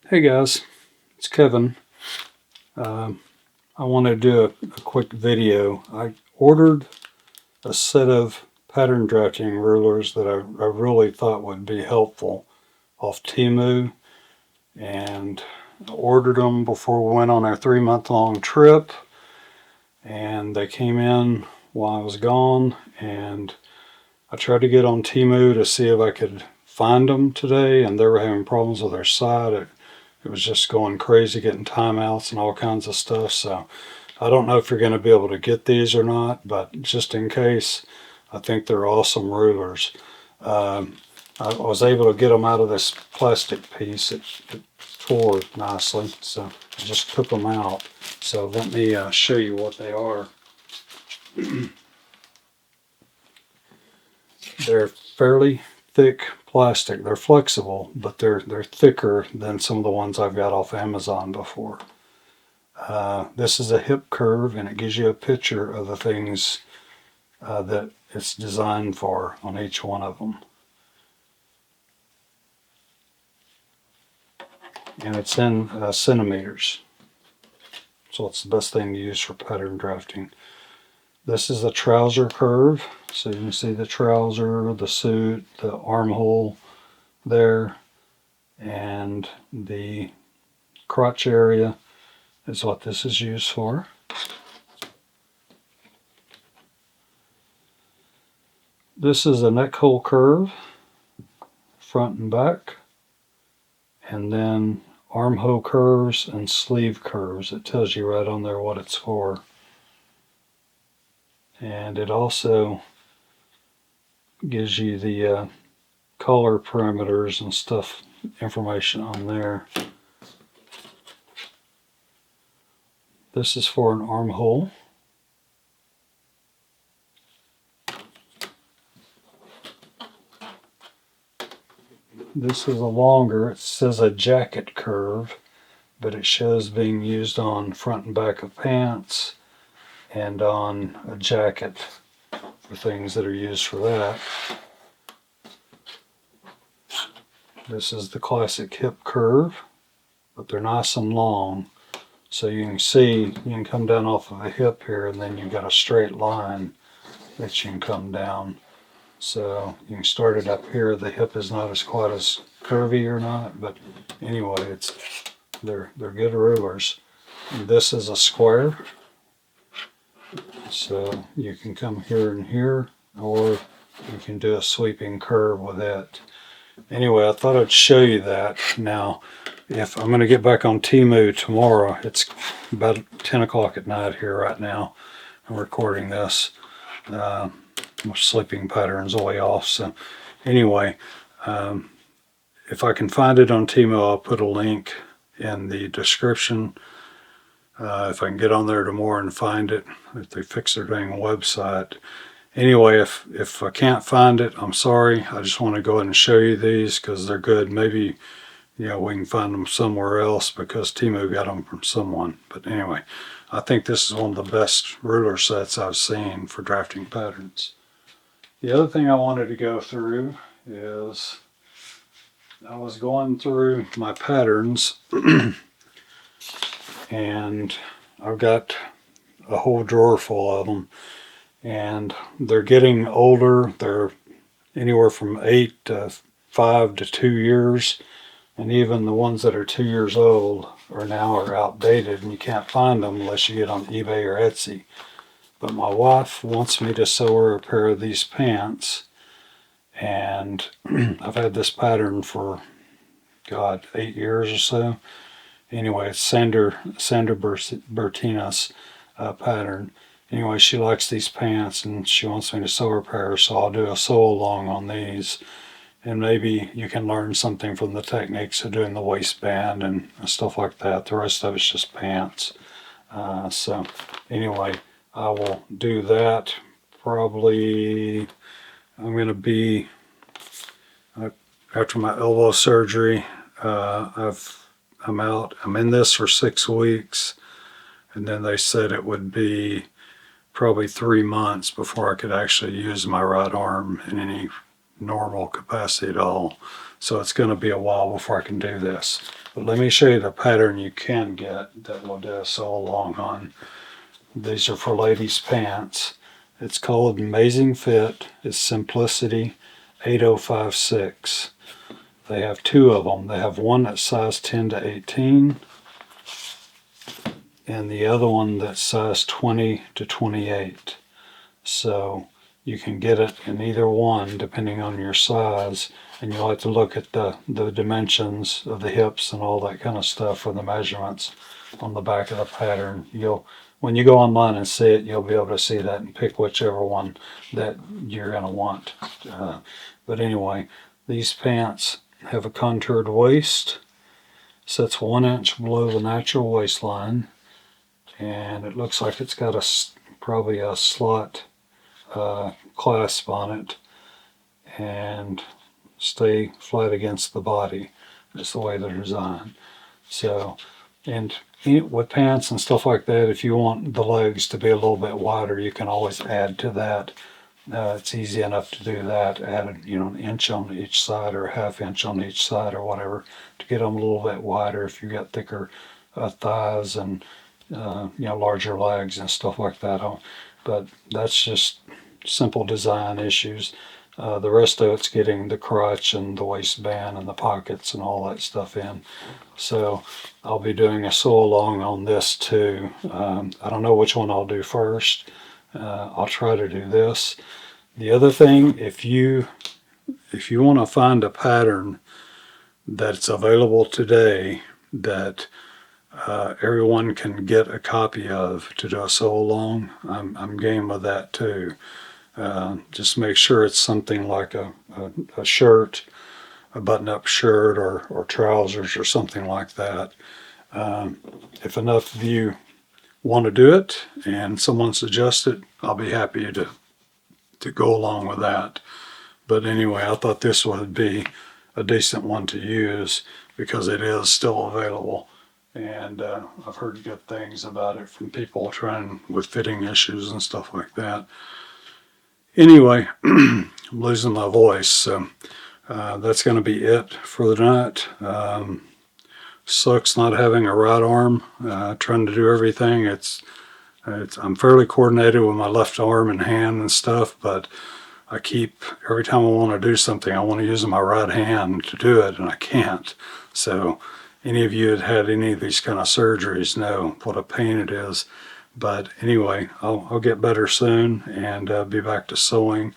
Hey guys, it's Kevin. I want to do a quick video. I ordered a set of pattern drafting rulers that I really thought would be helpful off Temu, and I ordered them before we went on our 3-month long trip, and they came in while I was gone, and I tried to get on Temu to see if I could find them today, and they were having problems with their site. It was just going crazy, getting timeouts and all kinds of stuff. So I don't know if you're going to be able to get these or not, but just in case, I think they're awesome rulers. I was able to get them out of this plastic piece. It tore nicely, so I just took them out. So let me show you what they are. They're fairly thick plastic. They're flexible, but they're thicker than some of the ones I've got off Amazon before. This is a hip curve, and it gives you a picture of the things that it's designed for on each one of them. And it's in centimeters, so it's the best thing to use for pattern drafting. This is a trouser curve, so you can see the trouser, the suit, the armhole there, and the crotch area is what this is used for. This is a neck hole curve, front and back, and then armhole curves and sleeve curves. It tells you right on there what it's for. And it also gives you the color parameters and stuff, information on there. This is for an armhole. This is a longer, it says a jacket curve, but it shows being used on front and back of pants and on a jacket for things that are used for that. This is the classic hip curve, but they're nice and long. So you can see, you can come down off of a hip here, and then you've got a straight line that you can come down. So you can start it up here. The hip is not as quite as curvy or not, but anyway, they're good rulers. And this is a square, so you can come here and here, or you can do a sweeping curve with it. Anyway, I thought I'd show you that. Now, if I'm going to get back on Temu tomorrow, it's about 10 o'clock at night here right now. I'm recording this. My sleeping pattern's way off. So anyway, if I can find it on Temu, I'll put a link in the description. If I can get on there tomorrow and find it, if they fix their dang website. Anyway, if I can't find it, I'm sorry. I just want to go ahead and show you these because they're good. Maybe we can find them somewhere else because Temu got them from someone. But anyway, I think this is one of the best ruler sets I've seen for drafting patterns. The other thing I wanted to go through is I was going through my patterns and I've got a whole drawer full of them, and they're getting older. They're anywhere from 5 to 2 years, and even the ones that are 2 years old are outdated, and you can't find them unless you get on eBay or Etsy. But my wife wants me to sew her a pair of these pants, and I've had this pattern for 8 years or so. Anyway, it's Sandra Bertina's pattern. Anyway, she likes these pants and she wants me to sew her a pair, so I'll do a sew along on these. And maybe you can learn something from the techniques of doing the waistband and stuff like that. The rest of it's just pants. So anyway, I will do that. Probably I'm going to be, after my elbow surgery, I'm in this for 6 weeks, and then they said it would be probably 3 months before I could actually use my right arm in any normal capacity at all. So it's going to be a while before I can do this. But let me show you the pattern you can get that we'll do a sew along on. These are for ladies' pants. It's called Amazing Fit. It's Simplicity 8056. They have two of them. They have one that's size 10 to 18 and the other one that's size 20 to 28. So you can get it in either one depending on your size, and you'll have to look at the dimensions of the hips and all that kind of stuff for the measurements on the back of the pattern. When you go online and see it, you'll be able to see that and pick whichever one that you're going to want. But anyway, these pants have a contoured waist, sits 1 inch below the natural waistline, and it looks like it's got probably a slot clasp on it, and stay flat against the body. That's the way they're designed. So, and with pants and stuff like that, if you want the legs to be a little bit wider, you can always add to that. It's easy enough to do that. Add an inch on each side or a half inch on each side or whatever to get them a little bit wider if you've got thicker thighs and larger legs and stuff like that. But that's just simple design issues. The rest of it's getting the crotch and the waistband and the pockets and all that stuff in. So I'll be doing a sew along on this too. I don't know which one I'll do first. I'll try to do this. The other thing, if you want to find a pattern that's available today that everyone can get a copy of to do a sew along, I'm game with that too. Just make sure it's something like a shirt, a button-up shirt, or trousers or something like that. If enough of you want to do it and someone suggests it, I'll be happy to go along with that. But anyway, I thought this would be a decent one to use because it is still available. And I've heard good things about it from people trying with fitting issues and stuff like that. Anyway, I'm losing my voice, so that's going to be it for the night. Sucks not having a right arm, trying to do everything. I'm fairly coordinated with my left arm and hand and stuff, but every time I want to do something, I want to use my right hand to do it, and I can't. So any of you that had any of these kind of surgeries know what a pain it is. But anyway, I'll get better soon and be back to sewing.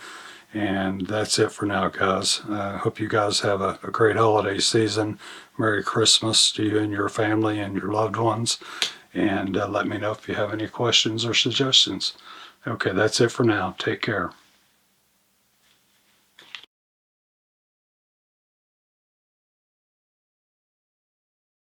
And that's it for now, guys. I hope you guys have a great holiday season. Merry Christmas to you and your family and your loved ones. And let me know if you have any questions or suggestions. Okay, that's it for now. Take care.